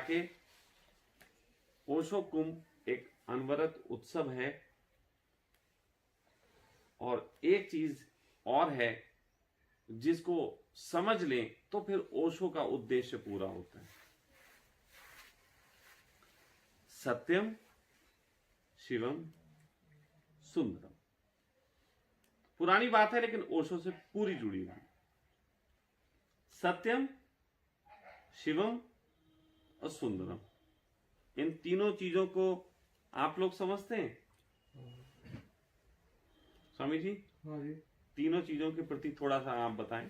के ओशो कुंभ एक अनवरत उत्सव है। और एक चीज और है, जिसको समझ लें तो फिर ओशो का उद्देश्य पूरा होता है। सत्यम शिवम सुंदरम। पुरानी बात है लेकिन ओशो से पूरी जुड़ी हुई। सत्यम, शिवम और सुंदरम, इन तीनों चीजों को आप लोग समझते हैं स्वामी जी? हाँ जी। तीनों चीजों के प्रति थोड़ा सा आप बताएं।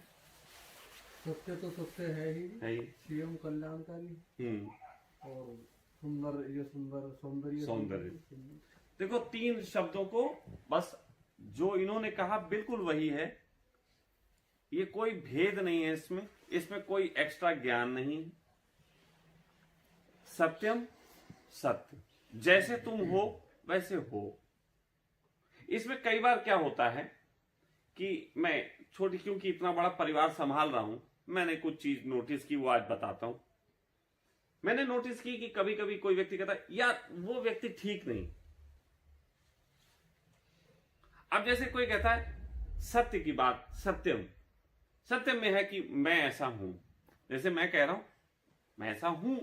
सत्य तो सत्य है ही, शिवम कल्याणकारी, और सुंदर, ये सुंदर, सौंदर्य। देखो, तीन शब्दों को बस जो इन्होंने कहा बिल्कुल वही है। ये कोई भेद नहीं है इसमें कोई एक्स्ट्रा ज्ञान नहीं। सत्यम, सत्य, जैसे तुम हो वैसे हो। इसमें कई बार क्या होता है कि मैं छोटी, क्योंकि इतना बड़ा परिवार संभाल रहा हूं, मैंने कुछ चीज नोटिस की, वो आज बताता हूं। मैंने नोटिस की कि कभी कभी कोई व्यक्ति कहता है यार वो व्यक्ति ठीक नहीं। अब जैसे कोई कहता है सत्य की बात, सत्यम में है कि मैं ऐसा हूं, जैसे मैं कह रहा हूं मैं ऐसा हूं।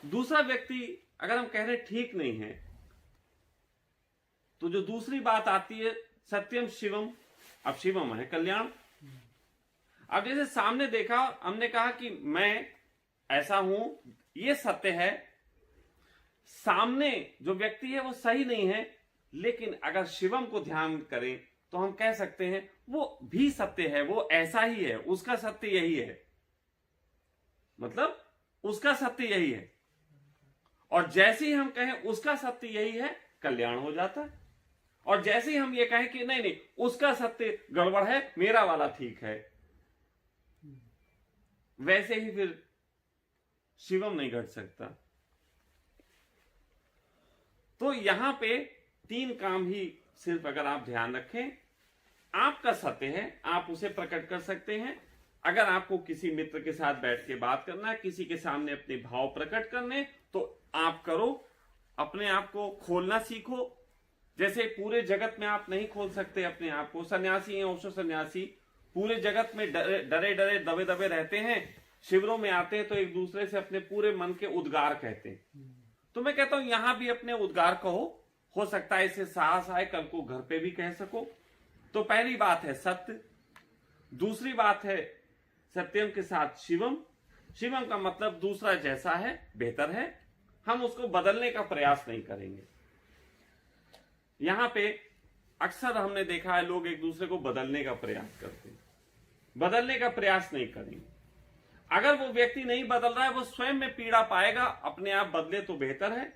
दूसरा व्यक्ति अगर हम कह रहे ठीक नहीं है, तो जो दूसरी बात आती है सत्यम शिवम, अब शिवम है कल्याण। अब जैसे सामने देखा, हमने कहा कि मैं ऐसा हूं, ये सत्य है। सामने जो व्यक्ति है वो सही नहीं है, लेकिन अगर शिवम को ध्यान करें तो हम कह सकते हैं वो भी सत्य है, वो ऐसा ही है, उसका सत्य यही है, मतलब उसका सत्य यही है। और जैसे ही हम कहें उसका सत्य यही है, कल्याण हो जाता है। और जैसे ही हम ये कहें कि नहीं नहीं उसका सत्य गड़बड़ है, मेरा वाला ठीक है, वैसे ही फिर शिवम नहीं घट सकता। तो यहां पे तीन काम ही सिर्फ अगर आप ध्यान रखें, आपका सत्य है, आप उसे प्रकट कर सकते हैं। अगर आपको किसी मित्र के साथ बैठ के बात करना है, किसी के सामने अपने भाव प्रकट करने, तो आप करो, अपने आप को खोलना सीखो। जैसे पूरे जगत में आप नहीं खोल सकते अपने आप को, सन्यासी हैं, ओशो सन्यासी पूरे जगत में डरे डरे दबे दबे रहते हैं, शिविरों में आते हैं तो एक दूसरे से अपने पूरे मन के उद्गार कहते हैं। तो मैं कहता हूं यहां भी अपने उद्गार कहो, हो सकता है इससे साहस आए, कल को घर पे भी कह सको। तो पहली बात है सत्य, दूसरी बात है सत्यम के साथ शिवम। शिवम का मतलब दूसरा जैसा है बेहतर है, हम उसको बदलने का प्रयास नहीं करेंगे। यहां पे अक्सर हमने देखा है लोग एक दूसरे को बदलने का प्रयास करते हैं, बदलने का प्रयास नहीं करेंगे। अगर वो व्यक्ति नहीं बदल रहा है, वो स्वयं में पीड़ा पाएगा, अपने आप बदले तो बेहतर है,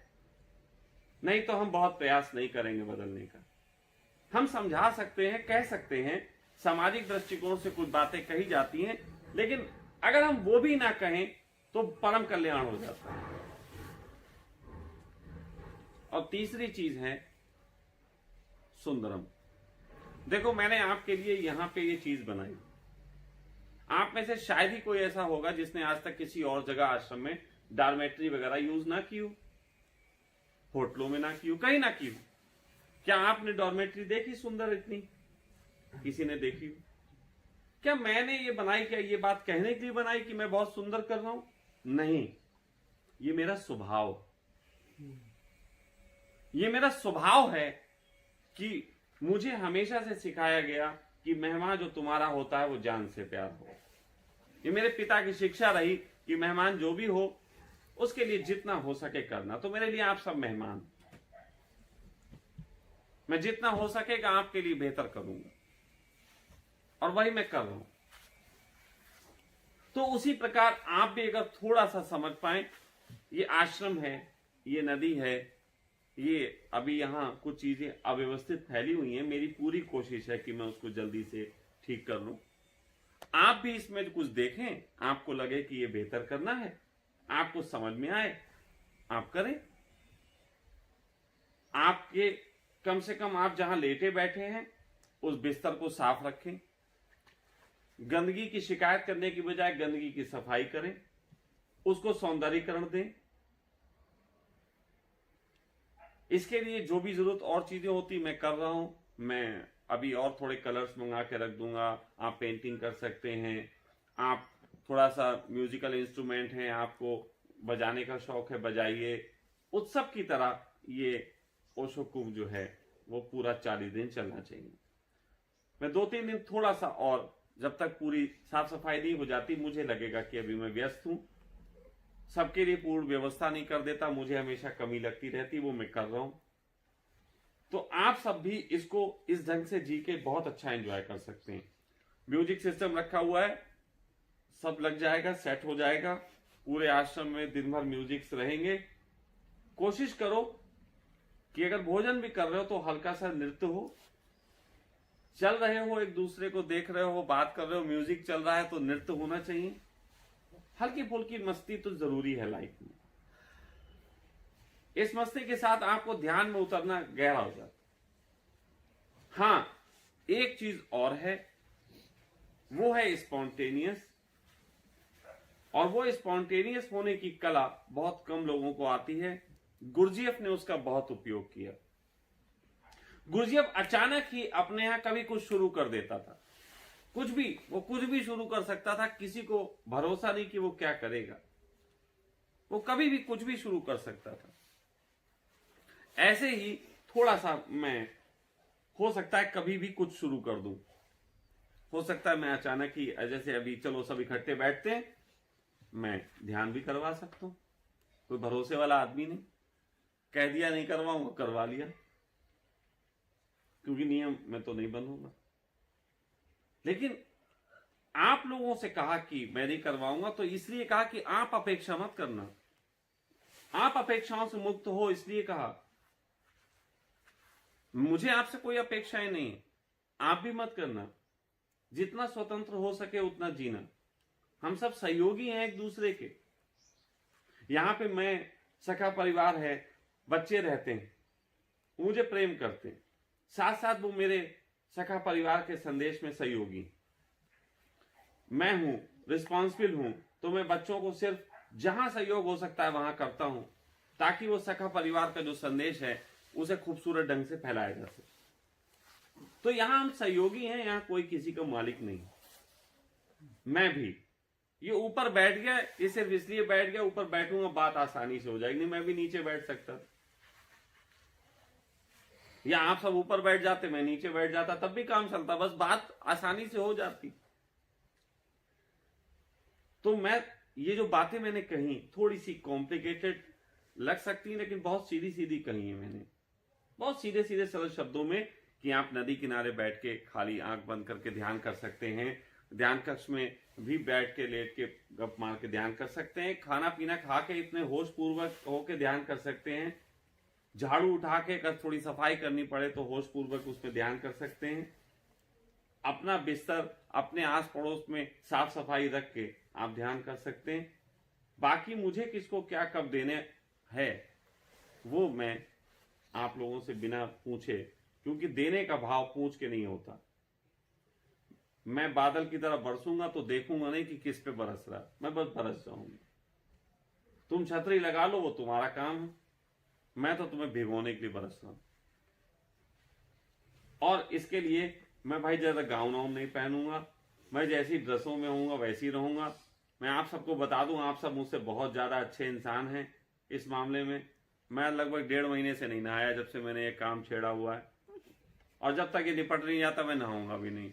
नहीं तो हम बहुत प्रयास नहीं करेंगे बदलने का। हम समझा सकते हैं, कह सकते हैं, सामाजिक दृष्टिकोण से कुछ बातें कही जाती हैं, लेकिन अगर हम वो भी ना कहें तो परम कल्याण हो जाता है। और तीसरी चीज है सुंदरम। देखो, मैंने आपके लिए यहां पे ये चीज बनाई। आप में से शायद ही कोई ऐसा होगा जिसने आज तक किसी और जगह आश्रम में डॉर्मेट्री वगैरह यूज ना की हो, होटलों में ना की हो, कहीं ना की हो। क्या आपने डॉर्मेट्री देखी सुंदर इतनी? किसी ने देखी हो? क्या मैंने ये बनाई, क्या ये बात कहने के लिए बनाई कि मैं बहुत सुंदर कर रहा हूं? नहीं, ये मेरा स्वभाव, ये मेरा स्वभाव है कि मुझे हमेशा से सिखाया गया कि मेहमान जो तुम्हारा होता है वो जान से प्यार हो। ये मेरे पिता की शिक्षा रही कि मेहमान जो भी हो उसके लिए जितना हो सके करना। तो मेरे लिए आप सब मेहमान, मैं जितना हो सकेगा आपके लिए बेहतर करूंगा, और वही मैं कर रहा हूं। तो उसी प्रकार आप भी अगर थोड़ा सा समझ पाए, ये आश्रम है, ये नदी है, ये अभी यहां कुछ चीजें अव्यवस्थित फैली हुई हैं, मेरी पूरी कोशिश है कि मैं उसको जल्दी से ठीक कर लूं। आप भी इसमें कुछ देखें, आपको लगे कि ये बेहतर करना है, आपको समझ में आए, आप करें। आपके कम से कम आप जहां लेटे बैठे हैं उस बिस्तर को साफ रखें, गंदगी की शिकायत करने की बजाय गंदगी की सफाई करें, उसको सौंदर्यीकरण दें। इसके लिए जो भी जरूरत और चीजें होती मैं कर रहा हूं। मैं अभी और थोड़े कलर्स मंगा के रख दूंगा, आप पेंटिंग कर सकते हैं। आप थोड़ा सा म्यूजिकल इंस्ट्रूमेंट है, आपको बजाने का शौक है, बजाइए। उत्सव की तरह ये ओशो कुंभ जो है वो पूरा 40 दिन चलना चाहिए। मैं 2-3 दिन थोड़ा सा और, जब तक पूरी साफ सफाई नहीं हो जाती, मुझे लगेगा कि अभी मैं व्यस्त हूं, सबके लिए पूर्ण व्यवस्था नहीं कर देता, मुझे हमेशा कमी लगती रहती, वो मैं कर रहा हूं। तो आप सब भी इसको इस ढंग से जी के बहुत अच्छा एंजॉय कर सकते हैं। म्यूजिक सिस्टम रखा हुआ है, सब लग जाएगा, सेट हो जाएगा। पूरे आश्रम में दिन भर म्यूजिक्स रहेंगे। कोशिश करो कि अगर भोजन भी कर रहे हो तो हल्का सा नृत्य हो, चल रहे हो, एक दूसरे को देख रहे हो, बात कर रहे हो, म्यूजिक चल रहा है तो नृत्य होना चाहिए। हल्की फुल्की मस्ती तो जरूरी है लाइफ में। इस मस्ती के साथ आपको ध्यान में उतरना गहरा हो जाता। हां, एक चीज और है, वो है स्पॉन्टेनियस। और वो स्पॉन्टेनियस होने की कला बहुत कम लोगों को आती है। गुरजीएफ ने उसका बहुत उपयोग किया। गुरजीएफ अचानक ही अपने यहां कभी कुछ शुरू कर देता था, कुछ भी शुरू कर सकता था। किसी को भरोसा नहीं कि वो क्या करेगा, वो कभी भी कुछ भी शुरू कर सकता था। ऐसे ही थोड़ा सा मैं, हो सकता है कभी भी कुछ शुरू कर दूं, हो सकता है मैं अचानक ही, जैसे अभी चलो सब इकट्ठे बैठते हैं, मैं ध्यान भी करवा सकता हूं। कोई भरोसे वाला आदमी नहीं, कह दिया नहीं करवाऊंगा, करवा लिया, क्योंकि नियम में तो नहीं बनूंगा। लेकिन आप लोगों से कहा कि मैं नहीं करवाऊंगा, तो इसलिए कहा कि आप अपेक्षा मत करना, आप अपेक्षाओं से मुक्त हो, इसलिए कहा। मुझे आपसे कोई अपेक्षाएं नहीं है, आप भी मत करना। जितना स्वतंत्र हो सके उतना जीना। हम सब सहयोगी हैं एक दूसरे के। यहां पे मैं, सखा परिवार है, बच्चे रहते हैं, मुझे प्रेम करते हैं, साथ साथ वो मेरे सखा परिवार के संदेश में सहयोगी। मैं हूं, रिस्पॉन्सिबल हूं, तो मैं बच्चों को सिर्फ जहां सहयोग हो सकता है वहां करता हूं, ताकि वो सखा परिवार का जो संदेश है उसे खूबसूरत ढंग से फैलाया जा सके। तो यहां हम सहयोगी हैं, यहां कोई किसी का मालिक नहीं। मैं भी, ये ऊपर बैठ गया, ये सिर्फ इसलिए बैठ गया, ऊपर बैठूंगा बात आसानी से हो जाएगी, नहीं मैं भी नीचे बैठ सकता था, या आप सब ऊपर बैठ जाते, मैं नीचे बैठ जाता, तब भी काम चलता, बस बात आसानी से हो जाती। तो मैं, ये जो बातें मैंने कही थोड़ी सी कॉम्प्लिकेटेड लग सकती है, लेकिन बहुत सीधी सीधी कही है मैंने, बहुत सीधे सीधे सरल शब्दों में, कि आप नदी किनारे बैठ के खाली आंख बंद करके ध्यान कर सकते हैं। ध्यान कक्ष में भी बैठ के, लेट के, गप मार के ध्यान कर सकते हैं। खाना पीना खा के इतने होश पूर्वक होके ध्यान कर सकते हैं। झाड़ू उठा के अगर थोड़ी सफाई करनी पड़े तो होश पूर्वक उसमें ध्यान कर सकते हैं। अपना बिस्तर अपने आस पड़ोस में साफ सफाई रख के आप ध्यान कर सकते हैं। बाकी मुझे किसको क्या कब देने है वो मैं आप लोगों से बिना पूछे, क्योंकि देने का भाव पूछ के नहीं होता। मैं बादल की तरह बरसूंगा तो देखूंगा नहीं कि किस पे बरस रहा, मैं बस बरस जाऊंगा। तुम छतरी लगा लो, वो तुम्हारा काम है, मैं तो तुम्हें भिगोने के लिए बरस रहा हूं। और इसके लिए मैं भाई ज्यादा गाउन वाउन नहीं पहनूंगा, मैं जैसी ड्रेसों में होऊंगा वैसी रहूंगा। मैं आप सबको बता दूं, आप सब मुझसे बहुत ज्यादा अच्छे इंसान हैं इस मामले में। मैं लगभग 1.5 महीने से नहीं नहाया जब से मैंने ये काम छेड़ा हुआ है, और जब तक ये निपट नहीं जाता मैं नहाऊंगा भी नहीं।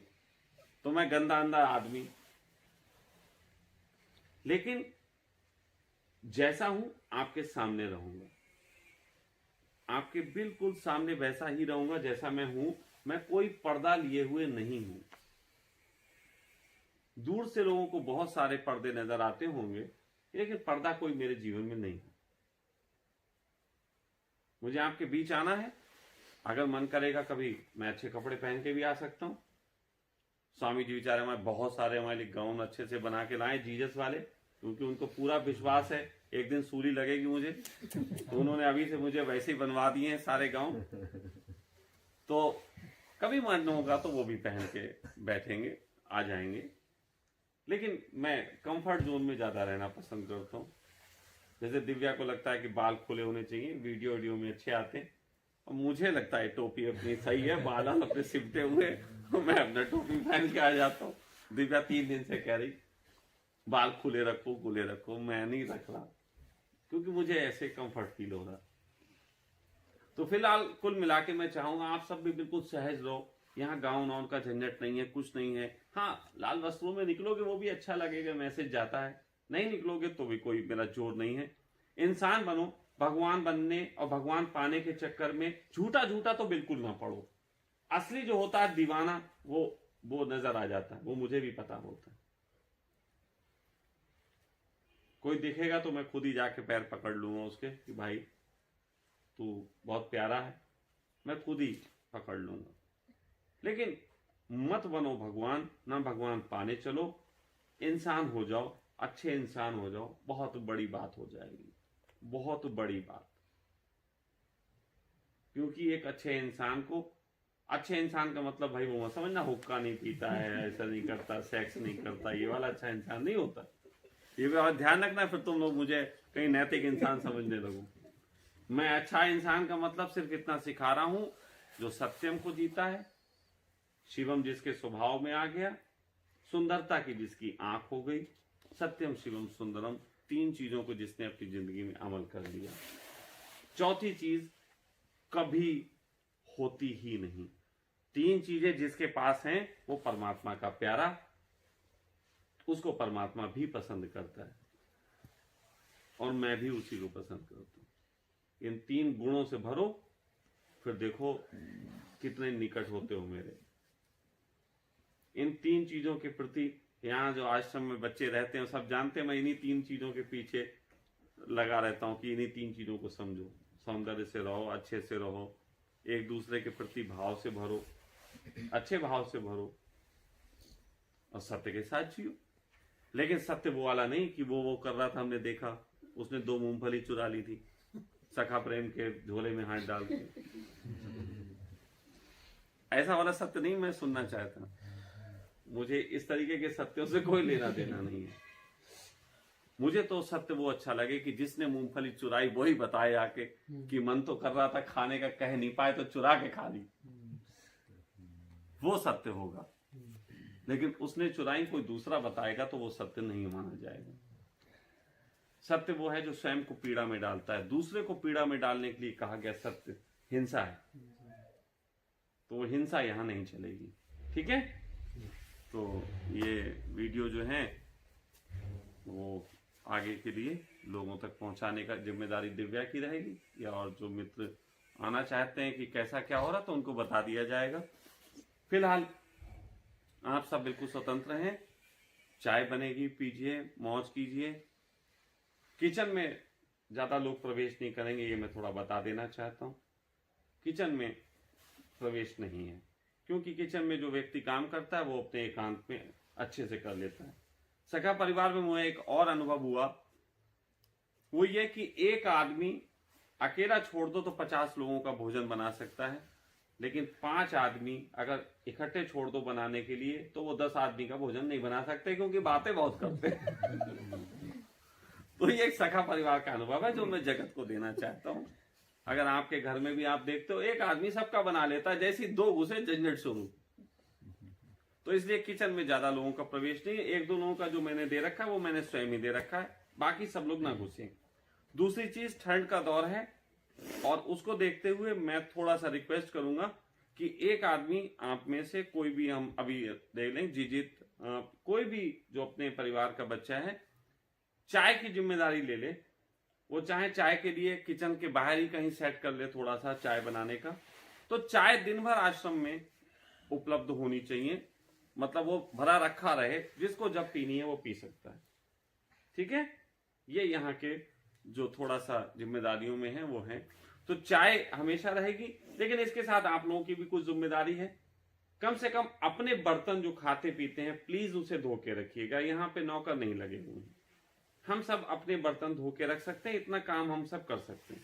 तो मैं गंदा अंदा आदमी, लेकिन जैसा हूं आपके सामने रहूंगा, आपके बिल्कुल सामने वैसा ही रहूंगा जैसा मैं हूं। मैं कोई पर्दा लिए हुए नहीं हूं। दूर से लोगों को बहुत सारे पर्दे नजर आते होंगे, लेकिन पर्दा कोई मेरे जीवन में नहीं है। मुझे आपके बीच आना है, अगर मन करेगा कभी मैं अच्छे कपड़े पहन के भी आ सकता हूं। स्वामी जी बेचारे हमारे बहुत सारे हमारे लिए गाउन अच्छे से बना के लाए, जीसस वाले, क्योंकि उनको पूरा विश्वास है एक दिन सूली लगेगी मुझे, तो उन्होंने अभी से मुझे वैसे ही बनवा दिए हैं सारे गाउन। तो कभी मन होगा तो वो भी पहन के बैठेंगे, आ जाएंगे। लेकिन मैं कंफर्ट जोन में ज्यादा रहना पसंद करता हूँ। जैसे दिव्या को लगता है कि बाल खुले होने चाहिए, वीडियो में अच्छे आते हैं, और मुझे लगता है टोपी अपनी सही है, बाल अपने सिमटे हुए, मैं अपना टोपी पहन के आ जाता हूँ। दिव्या 3 दिन से कह रही बाल खुले रखो, मैं नहीं रख रहा क्योंकि मुझे ऐसे कंफर्ट फील हो रहा। तो फिलहाल कुल मिला के मैं चाहूंगा आप सब भी बिल्कुल सहज रहो। यहाँ गाउन वाउन का झंझट नहीं है, कुछ नहीं है। हाँ, लाल वस्त्रों में निकलोगे वो भी अच्छा लगेगा, मैसेज जाता है। नहीं निकलोगे तो भी कोई मेरा जोर नहीं है। इंसान बनो, भगवान बनने और भगवान पाने के चक्कर में झूठा तो बिल्कुल ना पड़ो। असली जो होता है दीवाना, वो नजर आ जाता है, वो मुझे भी पता होता है। कोई दिखेगा तो मैं खुद ही जाके पैर पकड़ लूंगा उसके कि भाई तू बहुत प्यारा है, मैं खुद ही पकड़ लूंगा। लेकिन मत बनो भगवान, ना भगवान पाने चलो। इंसान हो जाओ, अच्छे इंसान हो जाओ, बहुत बड़ी बात हो जाएगी, बहुत बड़ी बात। क्योंकि एक अच्छे इंसान का मतलब भाई वो मत समझना हुक्का नहीं पीता है, ऐसा नहीं करता, सेक्स नहीं करता, ये वाला अच्छा इंसान नहीं होता। ये भी और ध्यान रखना, फिर तुम लोग मुझे कहीं नैतिक इंसान समझने लगो। मैं अच्छा इंसान का मतलब सिर्फ इतना सिखा रहा हूं, जो सत्यम को जीता है, शिवम जिसके स्वभाव में आ गया, सुंदरता की जिसकी आंख हो गई, सत्यम शिवम सुंदरम, 3 चीजों को जिसने अपनी जिंदगी में अमल कर लिया। चौथी चीज कभी होती ही नहीं। 3 चीजें जिसके पास हैं, वो परमात्मा का प्यारा, उसको परमात्मा भी पसंद करता है और मैं भी उसी को पसंद करता हूं। इन 3 गुणों से भरो, फिर देखो कितने निकट होते हो मेरे। इन 3 चीजों के प्रति, यहाँ जो आश्रम में बच्चे रहते हैं सब जानते हैं मैं इन्हीं 3 चीजों के पीछे लगा रहता हूँ कि इन्हीं 3 चीजों को समझो। सौंदर्य से रहो, अच्छे से रहो, एक दूसरे के प्रति भाव से भरो, अच्छे भाव से भरो और सत्य के साथ जियो। लेकिन सत्य वो वाला नहीं कि वो कर रहा था, हमने देखा उसने 2 मूंगफली चुरा ली थी सखा प्रेम के झोले में हाथ डाल के। ऐसा वाला सत्य नहीं मैं सुनना चाहता। मुझे इस तरीके के सत्यों से कोई लेना देना नहीं है। मुझे तो सत्य वो अच्छा लगे कि जिसने मूंगफली चुराई वही बताए आके कि मन तो कर रहा था खाने का, कह नहीं पाए तो चुरा के खा ली, वो सत्य होगा। लेकिन उसने चुराई कोई दूसरा बताएगा तो वो सत्य नहीं माना जाएगा। सत्य वो है जो स्वयं को पीड़ा में डालता है। दूसरे को पीड़ा में डालने के लिए कहा गया सत्य हिंसा है, तो वो हिंसा यहां नहीं चलेगी। ठीक है, तो ये वीडियो जो है वो आगे के लिए लोगों तक पहुंचाने का जिम्मेदारी दिव्या की रहेगी, या और जो मित्र आना चाहते हैं कि कैसा क्या हो रहा तो उनको बता दिया जाएगा। फिलहाल आप सब बिल्कुल स्वतंत्र हैं, चाय बनेगी, पीजिए, मौज कीजिए। किचन में ज्यादा लोग प्रवेश नहीं करेंगे, ये मैं थोड़ा बता देना चाहता हूँ। किचन में प्रवेश नहीं है, क्योंकि किचन में जो व्यक्ति काम करता है वो अपने एकांत में अच्छे से कर लेता है। सखा परिवार में मुझे एक और अनुभव हुआ, वो ये कि एक आदमी अकेला छोड़ दो तो 50 लोगों का भोजन बना सकता है, लेकिन 5 आदमी अगर इकट्ठे छोड़ दो बनाने के लिए तो वो 10 आदमी का भोजन नहीं बना सकते, क्योंकि बातें बहुत करते हैं। तो ये एक सखा परिवार का अनुभव है जो मैं जगत को देना चाहता हूँ। अगर आपके घर में भी आप देखते हो एक आदमी सबका बना लेता है, जैसी 2 घुसे झंझट शुरू। तो इसलिए किचन में ज्यादा लोगों का प्रवेश नहीं है। 1-2 लोगों का जो मैंने दे रखा है वो मैंने स्वयं ही दे रखा है, बाकी सब लोग ना घुसे। दूसरी चीज, ठंड का दौर है और उसको देखते हुए मैं थोड़ा सा रिक्वेस्ट करूंगा कि एक आदमी आप में से कोई भी, हम अभी देख लें, जीजित, कोई भी जो अपने परिवार का बच्चा है चाय की जिम्मेदारी ले ले। वो चाहे चाय के लिए किचन के बाहर ही कहीं सेट कर ले थोड़ा सा चाय बनाने का, तो चाय दिन भर आश्रम में उपलब्ध होनी चाहिए। मतलब वो भरा रखा रहे, जिसको जब पीनी है वो पी सकता है। ठीक है, ये यहाँ के जो थोड़ा सा जिम्मेदारियों में है वो है। तो चाय हमेशा रहेगी, लेकिन इसके साथ आप लोगों की भी कुछ जिम्मेदारी है। कम से कम अपने बर्तन जो खाते पीते हैं प्लीज उसे धो के रखिएगा। यहाँ पे नौकर नहीं लगे हुए हैं, हम सब अपने बर्तन धो के रख सकते हैं, इतना काम हम सब कर सकते हैं।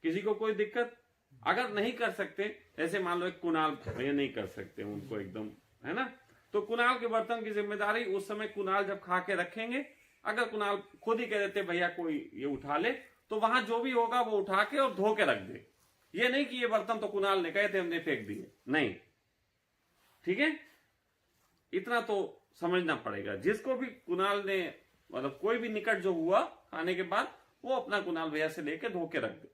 किसी को कोई दिक्कत? अगर नहीं कर सकते, जैसे मान लो एक कुणाल भैया नहीं कर सकते उनको एकदम, है ना, तो कुणाल के बर्तन की जिम्मेदारी उस समय कुणाल जब खा के रखेंगे अगर कुणाल खुद ही कह देते भैया कोई ये उठा ले, तो वहां जो भी होगा वो उठा के और धो के रख दे। ये नहीं कि ये बर्तन तो कुणाल ने कहे थे हमने फेंक दिए, नहीं। ठीक है, इतना तो समझना पड़ेगा। जिसको भी कुणाल ने मतलब कोई भी निकट जो हुआ खाने के बाद, वो अपना कुणाल भैया से लेके धो के रख दे।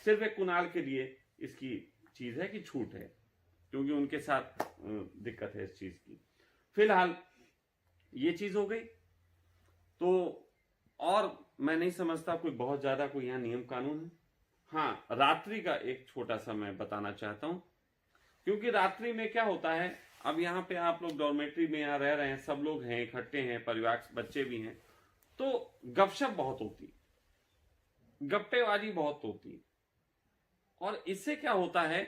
सिर्फ एक कुणाल के लिए इसकी चीज है कि छूट है, क्योंकि उनके साथ दिक्कत है इस चीज की। फिलहाल ये चीज हो गई। तो और मैं नहीं समझता कोई बहुत ज्यादा कोई यहाँ नियम कानून है। हाँ, रात्रि का एक छोटा सा मैं बताना चाहता हूं, क्योंकि रात्रि में क्या होता है, अब यहाँ पे आप लोग डॉर्मेट्री में यहाँ रह रहे हैं, सब लोग हैं, इकट्ठे हैं, परिवार बच्चे भी हैं, तो गपशप बहुत होती, गप्पेबाजी बहुत होती। और इससे क्या होता है,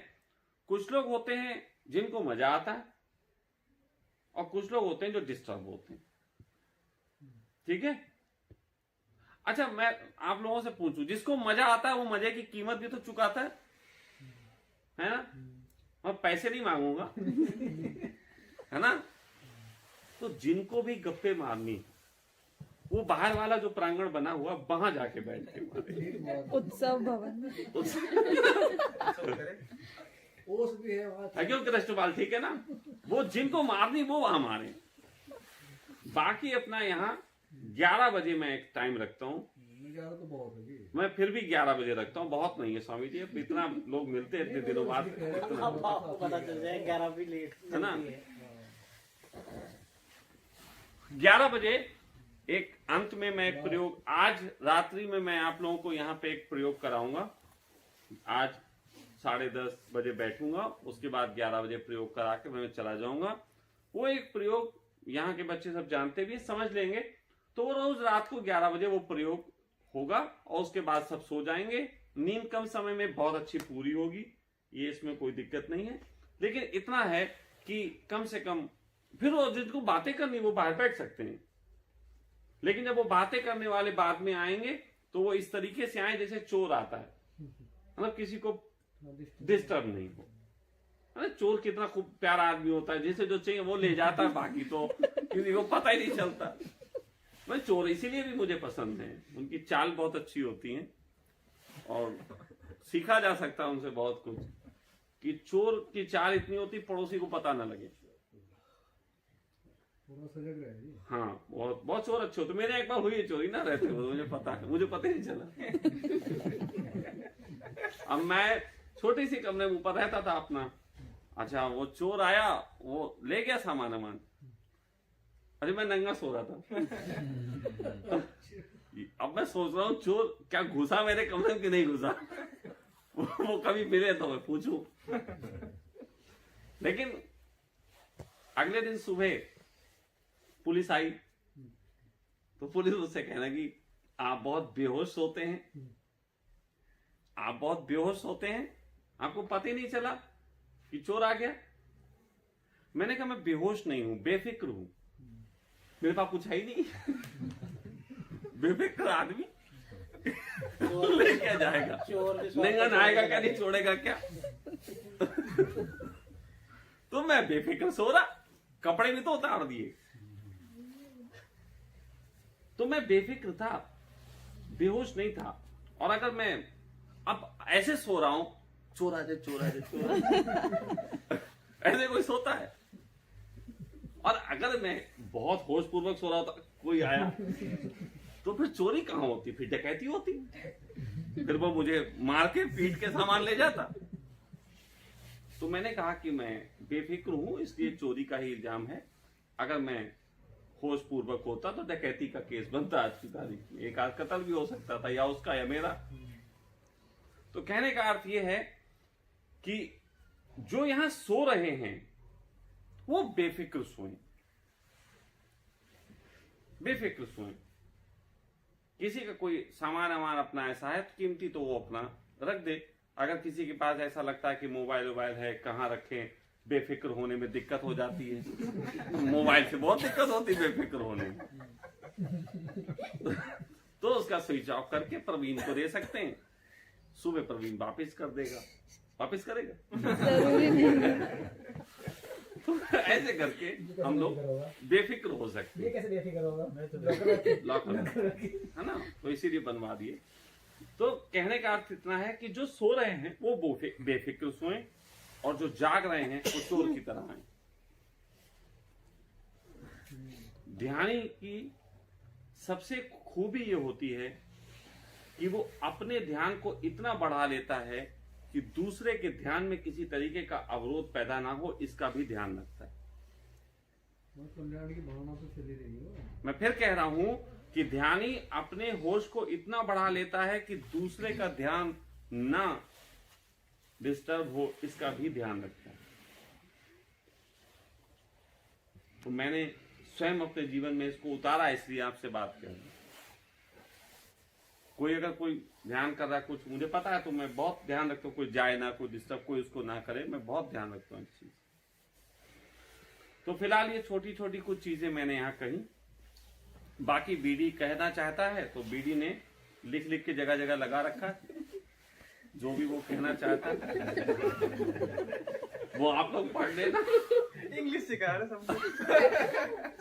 कुछ लोग होते हैं जिनको मजा आता है और कुछ लोग होते हैं जो डिस्टर्ब होते हैं। ठीक है, अच्छा मैं आप लोगों से पूछूं, जिसको मजा आता है वो मजे की कीमत भी तो चुकाता है ना? और पैसे नहीं मांगूंगा, है ना? तो जिनको भी गप्पे मारनी, वो बाहर वाला जो प्रांगण बना हुआ वहां जाके बैठ के मारे। उत्सव भवन ओस भी है वहाँ। क्यों कृष्णपाल, ठीक है ना? वो जिनको मारनी वो वहां मारे। बाकी अपना यहाँ 11 बजे मैं एक टाइम रखता हूँ। 11 तो बहुत है जी। मैं फिर भी 11 बजे रखता हूँ, बहुत नहीं है स्वामी जी, अब इतना लोग मिलते हैं इतने दिनों बाद, पता चल जाए 11 भी लेट है ना? 11 बजे एक अंत में मैं एक प्रयोग, आज रात्रि में मैं आप लोगों को यहाँ पे एक प्रयोग कराऊंगा। आज 10:30 बजे बैठूंगा, उसके बाद 11 बजे प्रयोग करा के मैं चला जाऊंगा। वो एक प्रयोग यहाँ के बच्चे सब जानते भी, समझ लेंगे। तो रोज रात को 11 बजे वो प्रयोग होगा और उसके बाद सब सो जाएंगे। नींद कम समय में बहुत अच्छी पूरी होगी, ये इसमें कोई दिक्कत नहीं है। लेकिन इतना है कि कम से कम फिर वो जिनको बातें करनी वो बाहर बैठ सकते हैं, लेकिन जब वो बातें करने वाले बाद में आएंगे तो वो इस तरीके से आए जैसे चोर आता है, मतलब किसी को डिस्टर्ब नहीं हो। अरे चोर कितना खूब प्यारा आदमी होता है, जिसे जो चाहिए वो ले जाता है, बाकी तो किसी को पता ही नहीं चलता। मैं चोर इसीलिए भी मुझे पसंद है, उनकी चाल बहुत अच्छी होती है और सीखा जा सकता है उनसे बहुत कुछ, कि चोर की चाल इतनी होती पड़ोसी को पता ना लगे। सजग रहे जी। हाँ, बहुत बहुत चोर अच्छे होते। मेरे एक बार हुई है चोरी ना रहते हुए, मुझे पता है, मुझे पता ही नहीं चला। अब मैं छोटी सी कमरे में ऊपर रहता था अपना, अच्छा वो चोर आया, वो ले गया सामान वामान, अरे मैं नंगा सो रहा था। अब मैं सोच रहा हूँ चोर क्या घुसा मेरे कमरे में कि नहीं घुसा, वो कभी मिले तो मैं पूछूं। लेकिन अगले दिन सुबह पुलिस आई, तो पुलिस मुझसे कहना कि आप बहुत बेहोश सोते हैं, आप बहुत बेहोश सोते हैं, आपको पता ही नहीं चला कि चोर आ गया। मैंने कहा मैं बेहोश नहीं हूं, बेफिक्र हूं, मेरे पास कुछ है ही नहीं। बेफिक्र आदमी ले क्या जाएगा, नहीं नहाएगा क्या, नहीं छोड़ेगा क्या। तो मैं बेफिक्र सो रहा, कपड़े भी तो उतार दिए, तो मैं बेफिक्र था, बेहोश नहीं था। और अगर मैं अब ऐसे सो रहा हूं, चोर आ जाए, चोर आ जाए, चोर आ जाए, ऐसे कोई सोता है? और अगर मैं बहुत होश पूर्वक सो रहा होता, कोई आया, तो फिर चोरी कहां होती, फिर डकैती होती, फिर वो मुझे मार के पीट के सामान ले जाता। तो मैंने कहा कि मैं बेफिक्र हूं, इसलिए चोरी का ही इल्जाम है। अगर मैं होश पूर्वक होता तो डकैती का केस बनता आज की तारीख में, एक आध कत्ल भी हो सकता था, या उसका या मेरा। तो कहने का अर्थ यह है कि जो यहां सो रहे हैं वो बेफिक्र सोएं, बेफिक्र सोएं। किसी का कोई सामान वामान अपना ऐसा है कीमती तो वो अपना रख दे। अगर किसी के पास ऐसा लगता है कि मोबाइल है, कहाँ रखें, बेफिक्र होने में दिक्कत हो जाती है, मोबाइल से बहुत दिक्कत होती है बेफिक्र होने में, तो उसका स्विच ऑफ करके प्रवीण को दे सकते हैं, सुबह प्रवीण वापिस कर देगा, वापिस करेगा। जरूरी नहीं। ऐसे करके हम लोग बेफिक्र हो सकते ये कैसे बेफिक्र होगा? मैं तो हैं। लॉक है ना, तो इसीलिए बनवा दिए। तो कहने का अर्थ इतना है कि जो सो रहे हैं वो बेफिक्र सोएं, और जो जाग रहे हैं वो चोर की तरह हैं। ध्यानी की सबसे खूबी ये होती है कि वो अपने ध्यान को इतना बढ़ा लेता है कि दूसरे के ध्यान में किसी तरीके का अवरोध पैदा ना हो, इसका भी ध्यान रखता है। कल्याण की भावना तो चली रही हो। मैं फिर कह रहा हूं कि ध्यानी अपने होश को इतना बढ़ा लेता है कि दूसरे का ध्यान ना डिस्टर्ब हो, इसका भी ध्यान रखता है। तो मैंने स्वयं अपने जीवन में इसको उतारा, इसलिए आपसे बात कर रहा हूं। कोई अगर कोई ध्यान कर रहा है, कुछ मुझे पता है, तो मैं बहुत ध्यान रखता हूँ, कोई जाए ना, कोई डिस्टर्ब, कोई उसको ना करे, मैं बहुत ध्यान रखता हूँ इस चीज। तो फिलहाल ये छोटी छोटी कुछ चीजें मैंने यहाँ कही। बाकी बीडी कहना चाहता है तो बीडी ने लिख लिख के जगह जगह लगा रखा है, जो भी वो कहना चाहता है वो आप लोग पढ़ लेना। इंग्लिश सिखा रहे सबको।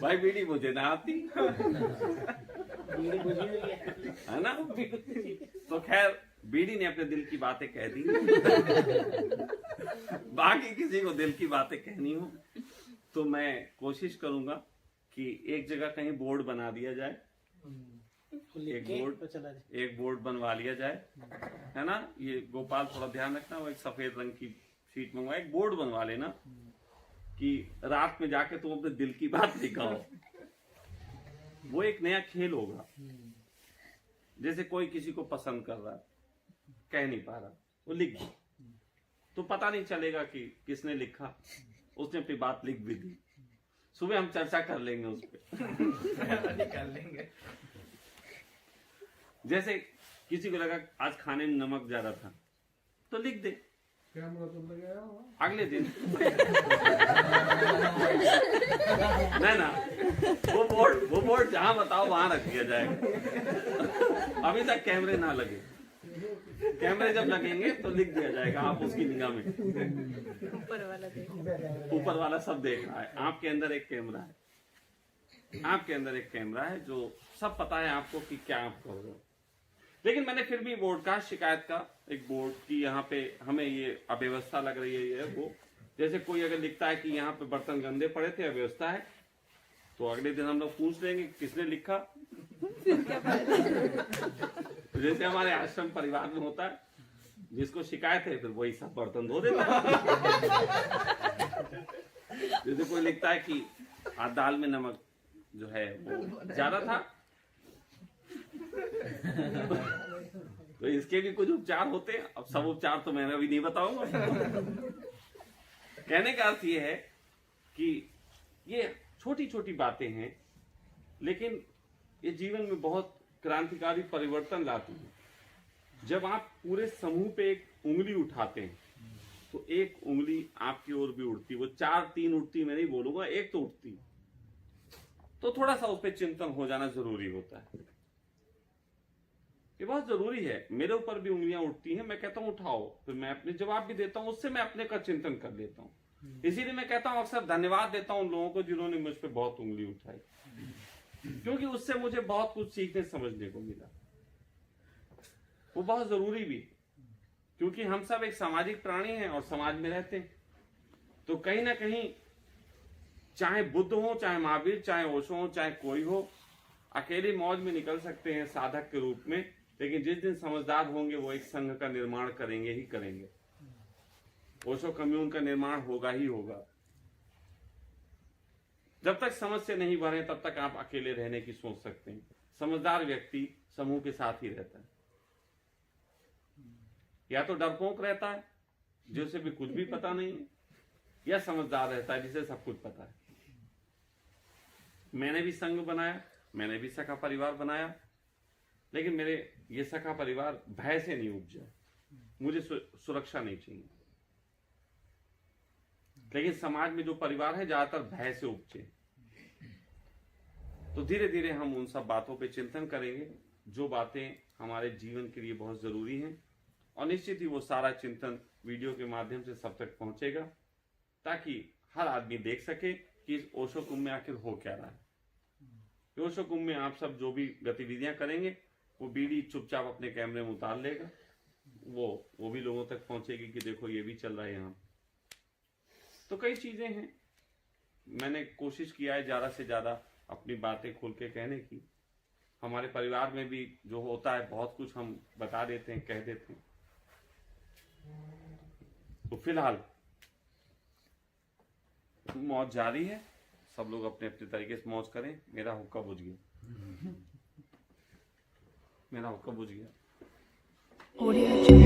भाई बीडी मुझे ना आती बीड़ी बुझी हुई है ना। तो खैर बीडी ने अपने दिल की बातें कह दी। बाकी किसी को दिल की बातें कहनी हो तो मैं कोशिश करूंगा कि एक जगह कहीं बोर्ड बना दिया जाए, एक बोर्ड बनवा लिया जाए, है ना। ये गोपाल थोड़ा ध्यान रखना, वो एक सफेद रंग की शीट मंगवा, एक बोर्ड बनवा लेना कि रात में जाके तुम अपने दिल की बात लिखाओ। वो एक नया खेल होगा। जैसे कोई किसी को पसंद कर रहा है, कह नहीं पा रहा, वो लिख दो, तो पता नहीं चलेगा कि किसने लिखा, उसने अपनी बात लिख भी दी। सुबह हम चर्चा कर लेंगे उस पर। निकाल लेंगे। जैसे किसी को लगा आज खाने में नमक ज्यादा था, तो लिख दे, कैमरा तो लगाया हुआ। अगले दिन नहीं ना, वो बोर्ड जहां बताओ वहां रख दिया जाएगा। अभी तक कैमरे ना लगे, कैमरे जब लगेंगे तो लिख दिया जाएगा, आप उसकी निगाह में ऊपर वाला सब देख रहा है। आपके अंदर एक कैमरा है, आपके अंदर एक कैमरा है जो सब पता है आपको कि क्या आप कर रहे हो। लेकिन मैंने फिर भी बोर्ड का, शिकायत का एक बोर्ड की यहाँ पे हमें ये अव्यवस्था लग रही है, ये वो। जैसे कोई अगर लिखता है कि यहाँ पे बर्तन गंदे पड़े थे, अव्यवस्था है, तो अगले दिन हम लोग पूछ लेंगे किसने लिखा। जैसे हमारे आश्रम परिवार में होता है, जिसको शिकायत है फिर वही सब बर्तन धो देता है। जैसे कोई लिखता है कि आज दाल में नमक जो है वो ज्यादा था, तो इसके भी कुछ उपचार होते हैं। अब सब उपचार तो मैं अभी नहीं बताऊंगा। कहने का अर्थ ये है कि ये छोटी छोटी बातें हैं, लेकिन ये जीवन में बहुत क्रांतिकारी परिवर्तन लाती है। जब आप पूरे समूह पे एक उंगली उठाते हैं तो एक उंगली आपकी ओर भी उठती, वो 4-3 उठती मैं नहीं बोलूंगा, एक तो उठती, तो थोड़ा सा उस पर चिंतन हो जाना जरूरी होता है। ये बहुत जरूरी है। मेरे ऊपर भी उंगलियां उठती हैं, मैं कहता हूं उठाओ, फिर मैं अपने जवाब भी देता हूं, उससे मैं अपने का चिंतन कर लेता हूं। इसीलिए मैं कहता हूं अक्सर धन्यवाद देता हूं उन लोगों को जिन्होंने मुझ पर बहुत उंगली उठाई, क्योंकि उससे मुझे बहुत कुछ सीखने समझने को मिला। वो बहुत जरूरी भी, क्योंकि हम सब एक सामाजिक प्राणी हैं और समाज में रहते हैं। तो कहीं ना कहीं चाहे बुद्ध हो, चाहे महावीर, चाहे ओशो हो, चाहे कोई हो, अकेली मौज में निकल सकते हैं साधक के रूप में, लेकिन जिस दिन समझदार होंगे वो एक संघ का निर्माण करेंगे ही करेंगे। ओशो कम्यून का निर्माण होगा ही होगा। जब तक समझ से नहीं भरे तब तक आप अकेले रहने की सोच सकते हैं। समझदार व्यक्ति समूह के साथ ही रहता है। या तो डरपोक रहता है जिसे भी कुछ भी पता नहीं है, या समझदार रहता है जिसे सब कुछ पता है। मैंने भी संघ बनाया, मैंने भी सखा परिवार बनाया, लेकिन मेरे ये सखा परिवार भय से नहीं उपजा। मुझे सुरक्षा नहीं चाहिए, लेकिन समाज में जो परिवार है ज्यादातर भय से उपजे। तो धीरे धीरे हम उन सब बातों पे चिंतन करेंगे जो बातें हमारे जीवन के लिए बहुत जरूरी हैं, और निश्चित ही वो सारा चिंतन वीडियो के माध्यम से सब तक पहुंचेगा, ताकि हर आदमी देख सके कि इस ओशो कुंभ में आखिर हो क्या रहा है। ओशो कुंभ में आप सब जो भी गतिविधियां करेंगे वो बीडी चुपचाप अपने कैमरे में उतार लेगा, वो भी लोगों तक पहुंचेगी कि देखो ये भी चल रहा है यहाँ। तो कई चीजें हैं, मैंने कोशिश किया है ज्यादा से ज्यादा अपनी बातें खोल के कहने की। हमारे परिवार में भी जो होता है बहुत कुछ हम बता देते हैं, कह देते हैं। तो फिलहाल मौज जारी है, सब लोग अपने अपने तरीके से मौज करें। मेरा हुक्का बुझ गया, मेरा हुक्का बुझ गया। Audio